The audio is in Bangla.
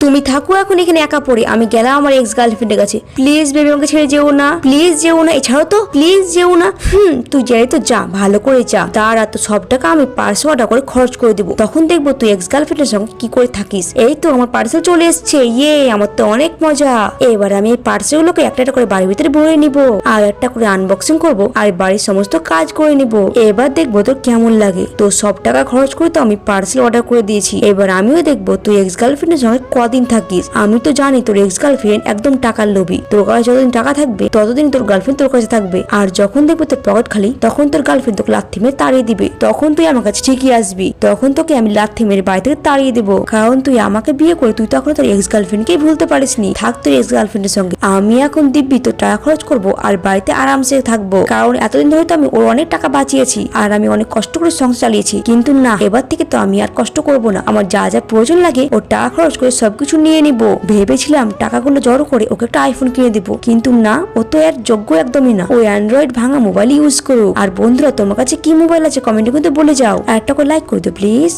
তুমি থাকো এখন এখানে একা পড়ে, আমি গেলাম আমার এক্স গার্লফ্রেন্ডের কাছে। প্লিজ বেবি আমাকে ছেড়ে যেও না, প্লিজ যেও না, এছাড়াও তো প্লিজ যেও না। তুই যাই তো যা, ভালো করে যা। তার এত সব টাকা আমি পার্সেল অর্ডার করে খরচ করে দেবো, তখন দেখবো তুই এক্স গার্লফ্রেন্ডের সঙ্গে কি করে থাকিস। এই তো আমার পার্সেল চলে এসছে, ইয়ে আমার তো অনেক মজা। এবার আমি এই পার্সেল গুলোকে একটা একটা করে বাড়ির ভিতরে ভরে নিবো, আর একটা করে আনবক্সিং করবো, আর বাড়ির সমস্ত কাজ করে নিবো। এবার দেখবো তোর কেমন লাগে। তো সব টাকা খরচ করে তো আমি পার্সেল অর্ডার করে দিয়েছি, এবার আমিও দেখবো তুই এক্স গার্লফ্রেন্ডের সঙ্গে কদিন থাকিস। আমি তো জানি তোর এক্স গার্লফ্রেন্ড একদম টাকার লোভী, তোর কাছে যতদিন টাকা থাকবে ততদিন তোর গার্লফ্রেন্ড তোর কাছে থাকবে, আর যখন দেখবো তোর পকেট খালি তখন তোর গার্লফ্রেন্ড তোকে লাথি মেরে তাড়িয়ে দিবে, তখন তুই আমার কাছে ঠিকই আসবি, তখন তোকে আমি লাথি মেরে বাড়ি থেকে তাড়িয়ে দেবো। কারণ তুই আমাকে বিয়ে করে তুই তখন তোর এক্স গার্লফ্রেন্ডকেই ভুলতে পারিসনি। থাক তোর এক্স গার্লফ্রেন্ডের সঙ্গে, আমি এখন দিব্যি তোর টাকা খরচ করবো আর বাড়িতে আরামসে থাকবো। কারণ এতদিন ধরে তো আমি ওর অনেক টাকা বাঁচিয়েছি আর আমি অনেক কষ্ট করে সংসার চালিয়েছি, কিন্তু না, এবার থেকে তো আমি আর কষ্ট করবো না। আমার যা যা প্রয়োজন লাগে ওর টাকা খরচ করে সবকিছু নিয়ে নিবো। ভেবেছিলাম টাকাগুলো জড়ো করে ওকে একটা আইফোন কিনে দিব, কিন্তু না, ও তো এর যোগ্য একদমই না। ওই অ্যান্ড্রয়েড ভাঙা মোবাইল ইউজ করো। আর বন্ধুরা, তোমার কাছে কি মোবাইল আছে কমেন্টে কিন্তু বলে যাও, আর একটা করে লাইক করে দিও প্লিজ।